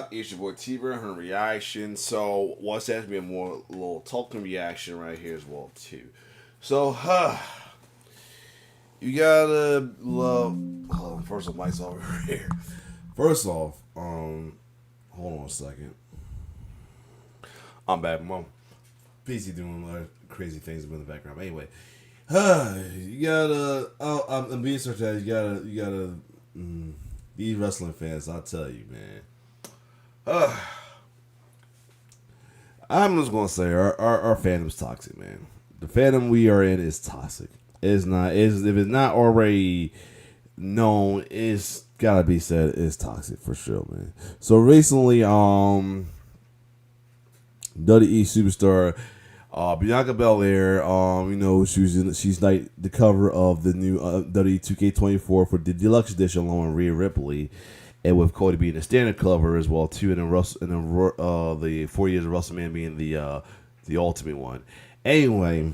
up? It's your boy T-Bird, her reaction. So, what's that? Be a more little talking reaction right here as well too. So, you gotta love. Hold on, first of all, Mike's over here. First off, hold on a second. I'm bad, mom. PC doing a lot of crazy things in the background. Anyway, you gotta. I'm being sarcastic. You gotta. These wrestling fans, I'll tell you, man. I'm just gonna say our fandom's toxic, man. The fandom we are in is toxic. It's not. If it's not already known, it's gotta be said. It's toxic for sure, man. So recently, WWE superstar Bianca Belair, she's like the cover of the new WWE 2K24 for the deluxe edition, along with Rhea Ripley, and with Cody being the standard cover as well too, and then the 4 years of WrestleMania being the ultimate one. Anyway,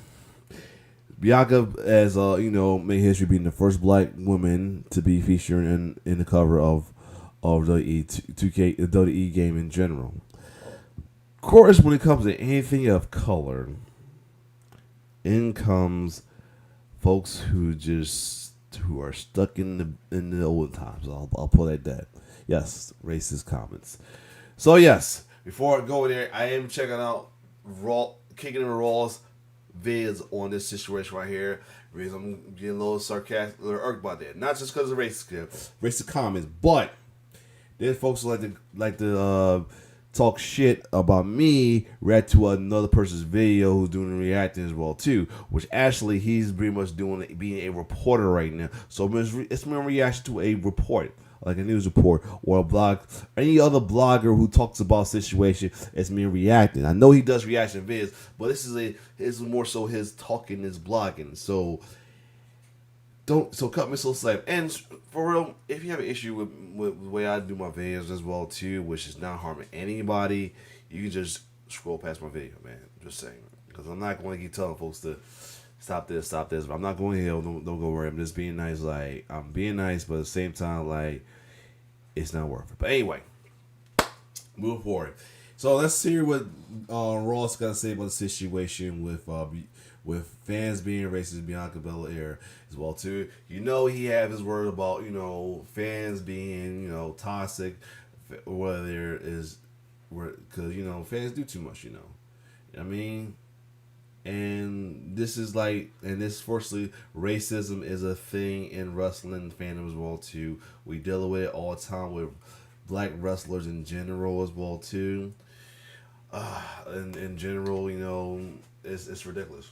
Bianca as made history being the first black woman to be featured in the cover of WWE 2K the WWE game in general. Of course, when it comes to anything of color, in comes folks who are stuck in the old times. I'll put it at that. Yes, racist comments. So yes, before I go there, I am checking out Kickin and Raw's vids on this situation right here. Because I'm getting a little sarcastic or irked about that. Not just because of racist comments, but there's folks who like to talk shit about me, react to another person's video who's doing reacting as well too, which actually he's pretty much being a reporter right now. So it's my reaction to a report, like a news report or a blog, any other blogger who talks about a situation. It's me reacting. I know he does reaction vids, but this is more so his talking, his blogging. So cut me so slave. And for real, if you have an issue with the way I do my videos as well too, which is not harming anybody, you can just scroll past my video, man. Just saying, because I'm not going to keep telling folks to stop this. But I'm not going to hell. Don't go worry. I'm just being nice. Like, I'm being nice, but at the same time, like, it's not worth it. But anyway, move forward. So let's hear what Ross got to say about the situation with fans being racist, Bianca Belair as well too. He have his word about fans being toxic, whether there is because fans do too much. I mean, and this is firstly, racism is a thing in wrestling fandom as well too. We deal with it all the time with black wrestlers in general as well too. In general, it's ridiculous.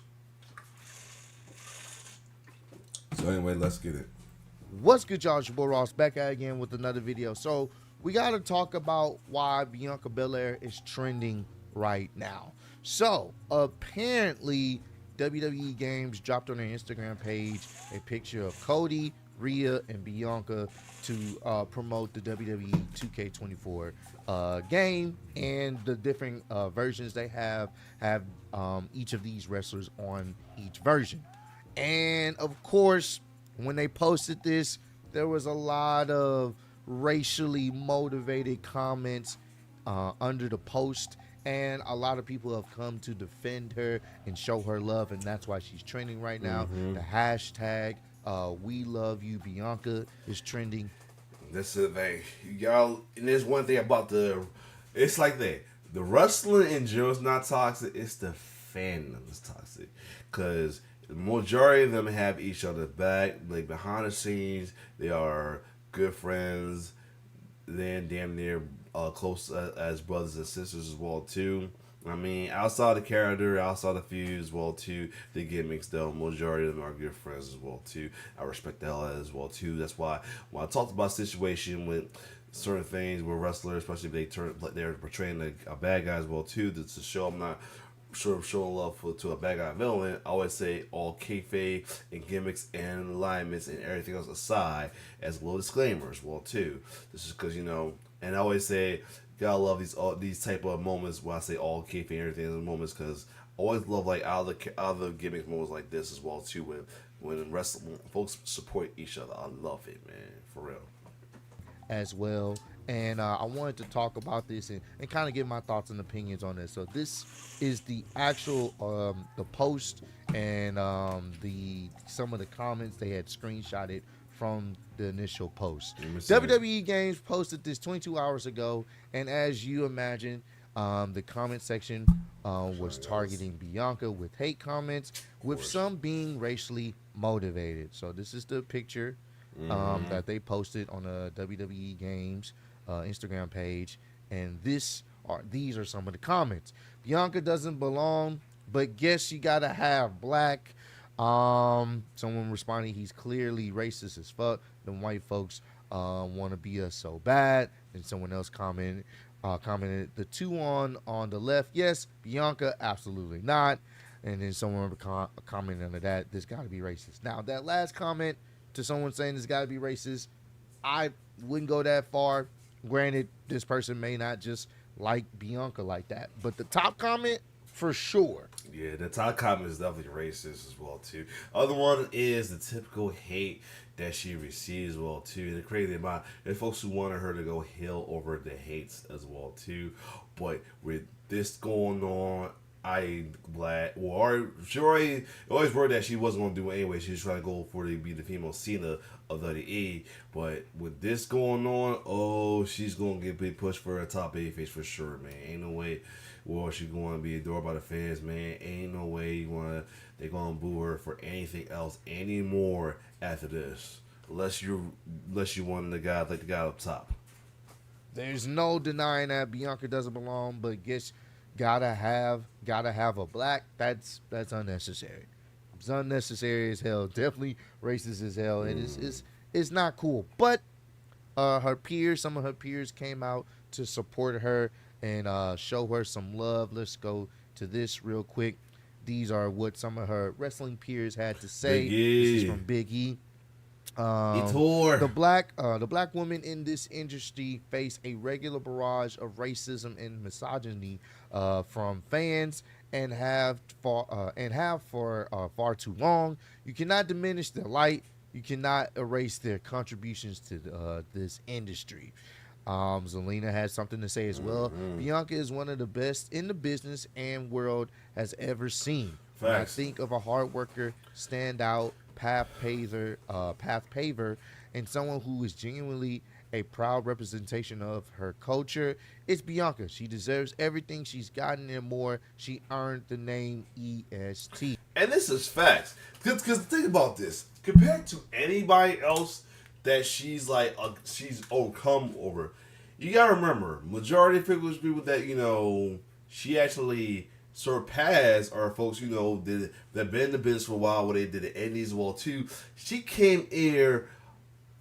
So anyway, let's get it. What's good, y'all? It's your boy Ross back at again with another video. So we got to talk about why Bianca Belair is trending right now. So apparently WWE Games dropped on their Instagram page a picture of Cody, Rhea, and Bianca to promote the WWE 2K24 game and the different versions they have each of these wrestlers on each version. And of course, when they posted this, there was a lot of racially motivated comments under the post, and a lot of people have come to defend her and show her love, and that's why she's trending right now. The hashtag "We Love You Bianca" is trending. That's the thing, y'all. And there's one thing about it's like that. The wrestling in general is not toxic. It's the fandom that's toxic, because the majority of them have each other back. Like behind the scenes, they are good friends. They're damn near close as brothers and sisters as well too. I mean, outside the character, outside the feud as well too, they get mixed up. Majority of them are good friends as well too. I respect the hell out of it as well too. That's why when I talked about situation with certain things with wrestlers, especially if they're portraying a bad guy as well too, to show I'm not sort of showing love to a bad guy villain. I always say all kayfabe and gimmicks and alignments and everything else aside, as little disclaimers. Well, too, this is because and I always say gotta love these type of moments when I say all kayfabe and everything in moments, because I always love like other gimmick moments like this as well too, when wrestling folks support each other. I love it, man, for real. As well. and I wanted to talk about this and kind of give my thoughts and opinions on this. So this is the actual the post and the some of the comments they had screenshotted from the initial post. Let me see. WWE Games posted this 22 hours ago, and as you imagine, the comment section was targeting Bianca with hate comments, with some being racially motivated. So this is the picture that they posted on the WWE Games Instagram page, and these are some of the comments. Bianca doesn't belong, but guess you gotta have black. Someone responding, he's clearly racist as fuck. The white folks want to be us so bad. And someone else commented the two on the left, yes, Bianca, absolutely not. And then someone commented under that, this got to be racist. Now that last comment to someone saying this got to be racist, I wouldn't go that far. Granted, this person may not just like Bianca like that, but the top comment for sure. Yeah, the top comment is definitely racist as well too. Other one is the typical hate that she receives as well too. The crazy about there's folks who wanted her to go hill over the hates as well too. But with this going on, I ain't glad. Well, she already always worried that she wasn't gonna do it anyway. She was trying to go for to be the female Cena of WWE. But with this going on, oh, she's gonna get big push for a top A face for sure, man. Ain't no way. Well, she's going to be adored by the fans, man. Ain't no way they're gonna boo her for anything else anymore after this, unless you want the guy like the guy up top. There's no denying that Bianca doesn't belong, but guess gotta have a black. That's unnecessary. It's unnecessary as hell. Definitely racist as hell, and it's not cool. But some of her peers came out to support her and show her some love. Let's go to this real quick. These are what some of her wrestling peers had to say. Big E. This is from Big E. The The black women in this industry face a regular barrage of racism and misogyny from fans and have for far too long. You cannot diminish their light. You cannot erase their contributions to this industry. Zelina has something to say as well. Bianca is one of the best in the business and world has ever seen. When I think of a hard worker, standout, path paver, and someone who is genuinely a proud representation of her culture, it's Bianca. She deserves everything she's gotten and more. She earned the name EST. And this is facts. Because think about this. Compared to anybody else that she's overcome over, you gotta remember, majority of people that, she actually surpassed are folks, that been in the business for a while, where they did the indies as well too. She came here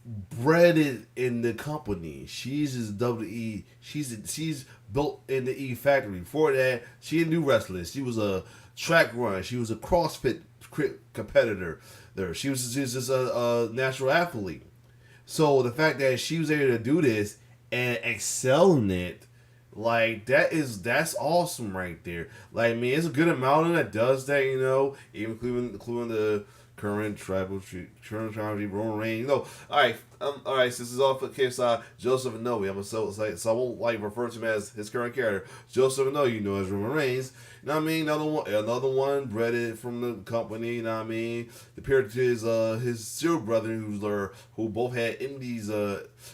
breaded in the company. She's just WWE. She's built in the E factory. Before that, she didn't do wrestling. She was a track runner. She was a CrossFit competitor. She was just a natural athlete. So the fact that she was able to do this and excel in it, that's awesome right there. It's a good amount of that does that, even including the current tribal Roman Reigns. All right, Since this is all for KSI, Joseph Inoue. So I won't refer to him as his current character. Joseph Inoue, as Roman Reigns. You know what I mean? Another one breaded from the company. You know what I mean? Compared to his still brother, who both had indies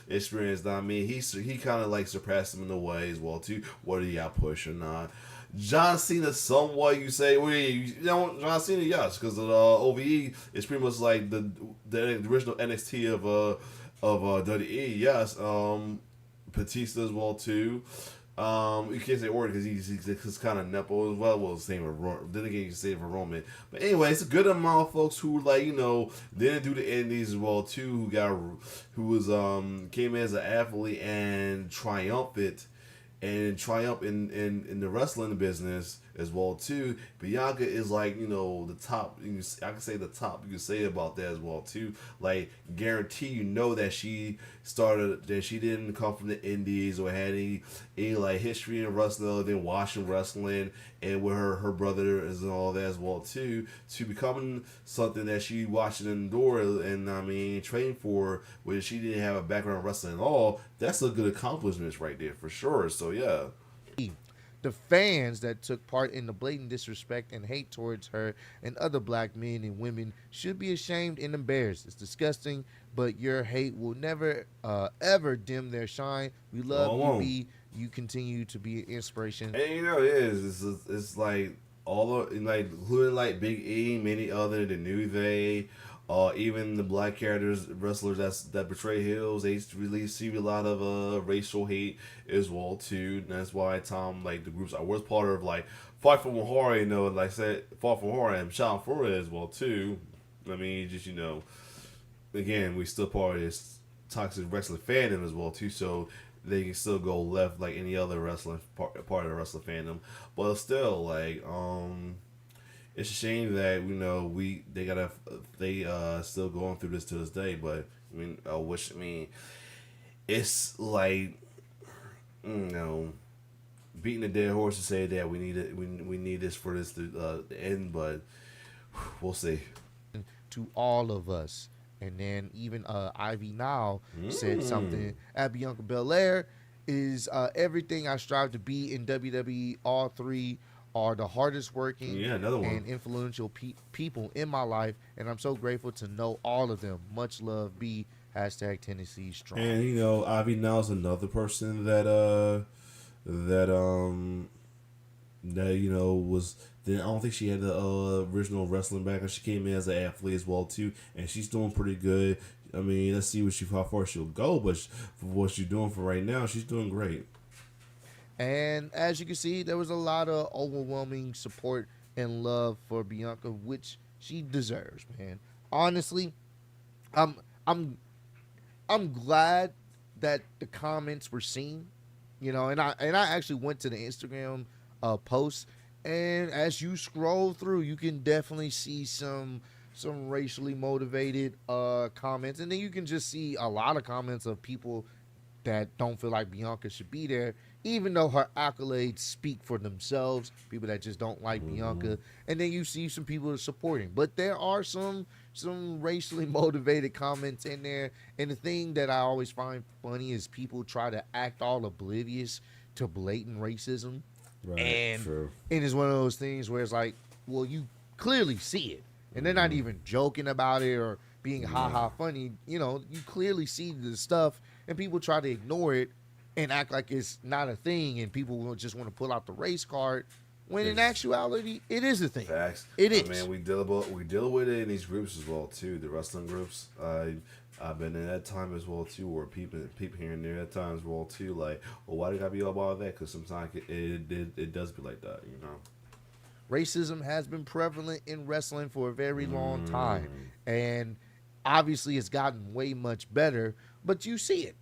experience. You know what I mean? He kind of surpassed him in a way as well too. Whether he got pushed or not. John Cena, somewhat you say, John Cena, yes, because the OVE is pretty much like the original NXT of WWE, yes. Batista as well too. You can't say Orton because he's kind of nepo as well. Well, same with Roman. Then again, you can say it for Roman. But anyway, it's a good amount of folks who didn't do the indies as well too. Who came in as an athlete and triumphant. and triumph in the wrestling business as well too. Bianca is like, the top. I can say the top. You can say about that as well too. Like, guarantee that she didn't come from the indies or had any like history in wrestling other than watching wrestling, and with her brother and all that as well too, to becoming something that she watching in the door and trained for, when she didn't have a background in wrestling at all. That's a good accomplishment right there for sure. So yeah. The fans that took part in the blatant disrespect and hate towards her and other black men and women should be ashamed and embarrassed. It's disgusting, but your hate will never, ever dim their shine. We love you, B. You continue to be an inspiration. And it is. It's like all of, like, including like Big E, many other, the New Day, even the black characters, wrestlers that portray heels, they really see a lot of racial hate as well too. And that's why like the groups I was part of, like Fight for Mahari, like I said, Fight for Mahari and Sean Florida as well too. Just again, we still part of this toxic wrestling fandom as well too. So they can still go left like any other wrestling part of the wrestling fandom, but still like it's a shame that they still going through this to this day. But it's like beating a dead horse to say that we need this for this to end, but we'll see. To all of us. And then even Ivy Now said something at Bianca Belair is everything I strive to be in WWE. All three are the hardest working and influential people in my life, and I'm so grateful to know all of them. Much love, B. Hashtag Tennessee strong. And Ivy Now is another person that was. Then I don't think she had the original wrestling background. She came in as an athlete as well too, and she's doing pretty good. Let's see how far she'll go, but for what she's doing for right now, she's doing great. And as you can see, there was a lot of overwhelming support and love for Bianca, which she deserves, man. Honestly, I'm glad that the comments were seen, and I actually went to the Instagram post, and as you scroll through, you can definitely see some racially motivated comments, and then you can just see a lot of comments of people that don't feel like Bianca should be there, even though her accolades speak for themselves. People that just don't like Bianca, and then you see some people supporting. But there are some racially motivated comments in there, and the thing that I always find funny is people try to act all oblivious to blatant racism. Right, and it's one of those things where it's like, well, you clearly see it, and they're not even joking about it or being ha funny. You clearly see the stuff, and people try to ignore it and act like it's not a thing, and people will just want to pull out the race card, when in actuality it is a thing. Facts. It is. We deal with it in these groups as well too, the wrestling groups. I've been in that time as well too, or people here and there at times as well too. Like, well, why do you gotta be all about that? Because sometimes it does be like that, Racism has been prevalent in wrestling for a very long time, and obviously it's gotten way much better. But you see it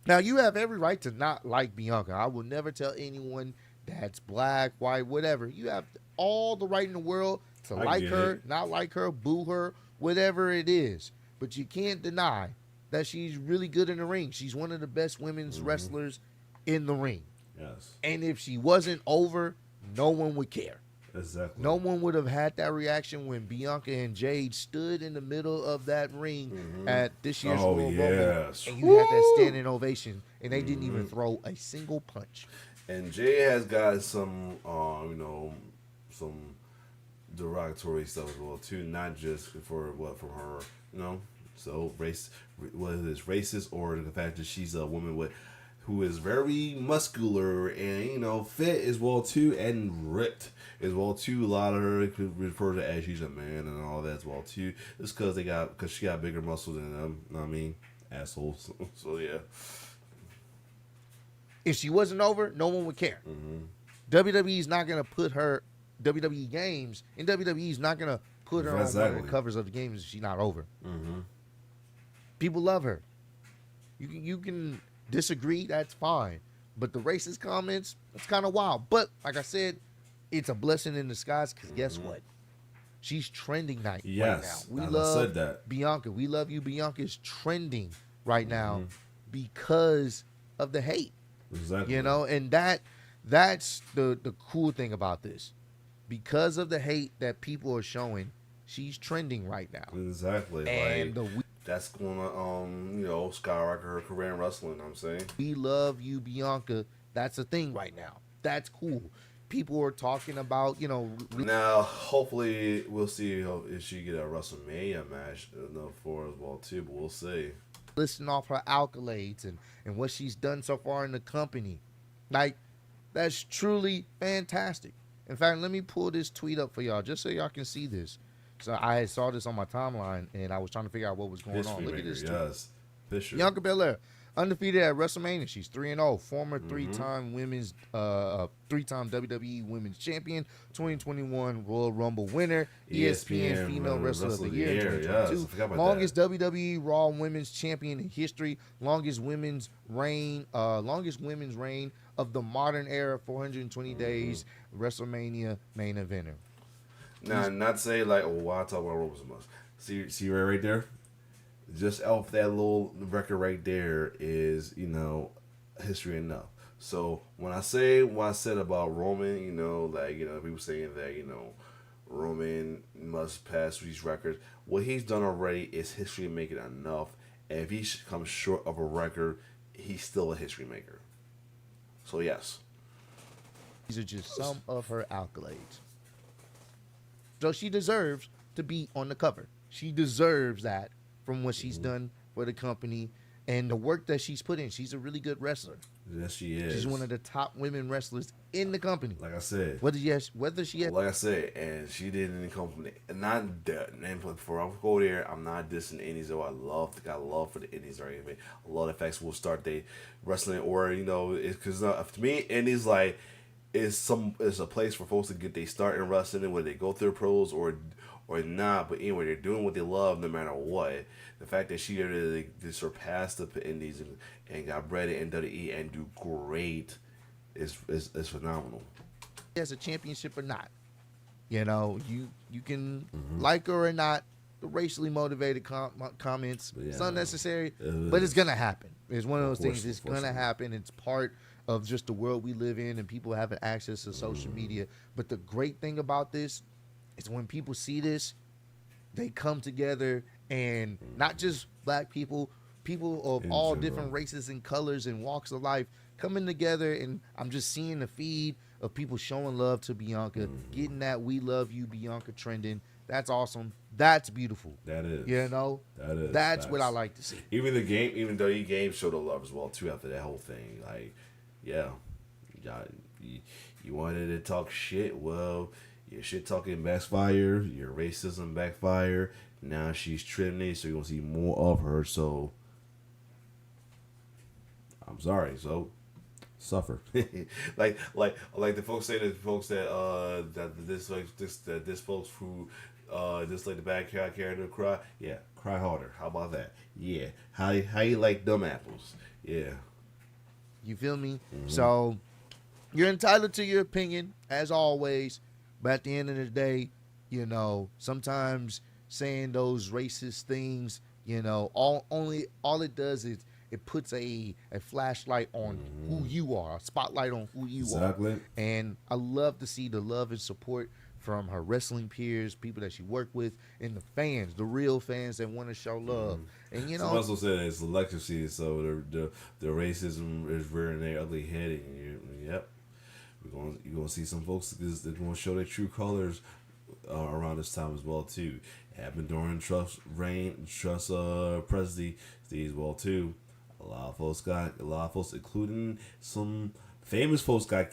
now. You have every right to not like Bianca. I will never tell anyone that's black, white, whatever. You have all the right in the world to like her, not like her, boo her, whatever it is. But you can't deny that she's really good in the ring. She's one of the best women's wrestlers in the ring. Yes. And if she wasn't over, no one would care. Exactly. No one would have had that reaction when Bianca and Jade stood in the middle of that ring at this year's Royal Rumble, and you had that standing ovation, and they didn't even throw a single punch. And Jade has got some, some derogatory stuff as well too, not just from her, so whether it's racist or the fact that she's a woman who is very muscular and fit as well too, and ripped as well too. A lot of her could refer to as she's a man and all that as well too. It's because she got bigger muscles than them. Assholes. So yeah. If she wasn't over, no one would care. WWE's not gonna put her WWE games, and WWE's not gonna put her on one of the covers of the games if she's not over. People love her. You can disagree, that's fine, But the racist comments, it's kind of wild. But like I said, it's a blessing in disguise because guess what? She's trending right now. Yes, We as I love said that. Bianca. We love you. Bianca is trending right now because of the hate. Exactly. And that's the cool thing about this. Because of the hate that people are showing, she's trending right now. Exactly. And Like that's going to skyrocket her career in wrestling. I'm saying. we love you, Bianca. That's a thing right now. That's cool. People are talking about, Now, hopefully, we'll see if she get a WrestleMania match for as well too. But we'll see. listing off her accolades and what she's done so far in the company. Like, that's truly fantastic. In fact, let me pull this tweet up for y'all just so y'all can see this. So I saw this on my timeline and I was trying to figure out what was going on. Look at this tweet. Yes. Fisher. Bianca Belair, undefeated at WrestleMania. She's 3-0. Former three-time WWE Women's Champion, 2021 Royal Rumble winner, ESPN Female Wrestler of the Year in 2022. Yes, longest WWE Raw Women's Champion in history. Longest women's reign of the modern era. 420 days. WrestleMania main eventer. Now, not say like, why talk about Roman so much? See right there. Just off that little record right there is, history enough. So when I said about Roman, people saying that, Roman must pass these records. What he's done already is history making enough. And if he comes short of a record, he's still a history maker. So yes. These are just some of her accolades. So she deserves to be on the cover. She deserves that from what she's done for the company and the work that she's put in. She's a really good wrestler. Yes, she is. She's one of the top women wrestlers in the company. Like I said. Whether she has, like I said, and she didn't come from and before I go there, I'm not dissing the indies though. I love for the indies or anything. A lot of facts will start they wrestling or it's because to me indies like it's a place for folks to get they start in wrestling whether they go through pros or not, but anyway, they're doing what they love no matter what. The fact that she really surpassed the indies and got bred in WWE and do great is phenomenal. As a championship or not, you can like her or not. The racially motivated comments, it's unnecessary, but it's gonna happen. It's one of those things. It's gonna happen. It's part of just the world we live in, and people having access to social media. But the great thing about this is when people see this, they come together, and not just black people of in all general. different races and colors and walks of life coming together. And I'm just seeing the feed of people showing love to Bianca, getting that "We love you, Bianca" trending. That's awesome. That's beautiful. That is. That is. That's what I like to see. Even the game showed the love as well too after that whole thing. Like, yeah, you wanted to talk shit. Well, your shit talking backfire. Your racism backfire. Now she's trending, so you're gonna see more of her. So I'm sorry. So suffer. like the folks say that this folks who just like the bad character cry. Yeah, cry harder. How about that? Yeah. How you like dumb apples? Yeah. You feel me? So you're entitled to your opinion as always, but at the end of the day, sometimes saying those racist things, all it does is it puts a flashlight on who you are, a spotlight on who you are. And I love to see the love and support from her wrestling peers, people that she worked with, and the fans, the real fans that want to show love. And some also said it's electricity, so the racism is rearing their ugly head. And yep, you're gonna see some folks that going to show their true colors around this time as well too. It happened during Trump's presidency as well too. A lot of folks, including some famous folks, got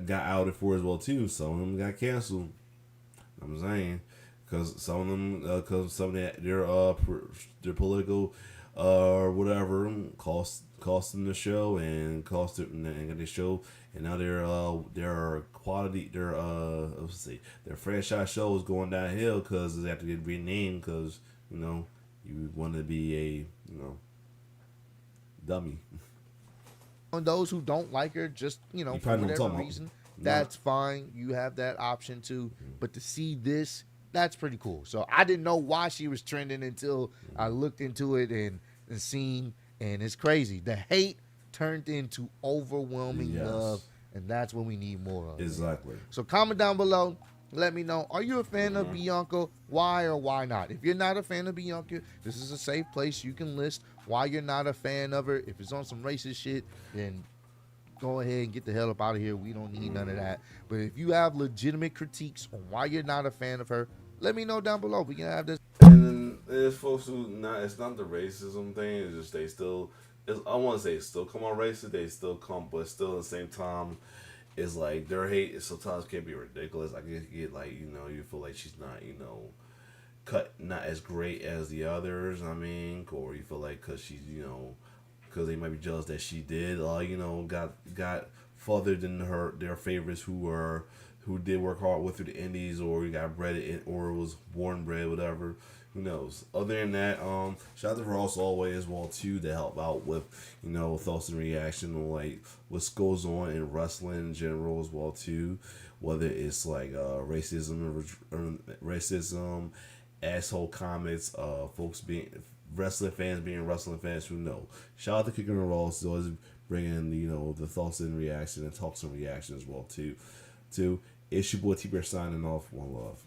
outed for as well too. Some of them got canceled. I'm saying because some of them, some of their political or whatever cost them the show and cost it and the show, and now their quality their franchise show is going downhill because they have to get renamed because you want to be a dummy. on those who don't like her, just You for probably know what I'm whatever talking about. reason, Not. that's fine. You have that option too. But to see this, that's pretty cool. So I didn't know why she was trending until I looked into it and seen, and it's crazy. The hate turned into overwhelming love, Yes. and that's what we need more of. Exactly. So comment down below. Let me know. Are you a fan of Bianca? Why or why not? If you're not a fan of Bianca, this is a safe place. You can list why you're not a fan of her. If it's on some racist shit, then go ahead and get the hell up out of here. We don't need none of that. But if you have legitimate critiques on why you're not a fan of her, let me know down below. We can have this. And then there's folks who not. It's not the racism thing. It's just they still. I want to say still come on racist. They still come, but still at the same time, it's like their hate sometimes can be ridiculous. I get like you feel like she's not cut not as great as the others. I mean, or you feel like because she's because they might be jealous that she did got further than their favorites who did work hard with through the indies, or you got bred in, or was born bred, whatever. Who knows? Other than that, shout out to Ross always as well too to help out with thoughts and reaction on like what goes on in wrestling in general as well too, whether it's like racism, asshole comments, folks being wrestling fans who know. Shout out to Kickin and Ross always bringing the thoughts and reaction and talks and reaction as well too. It's your boy T-Bear signing off. One love.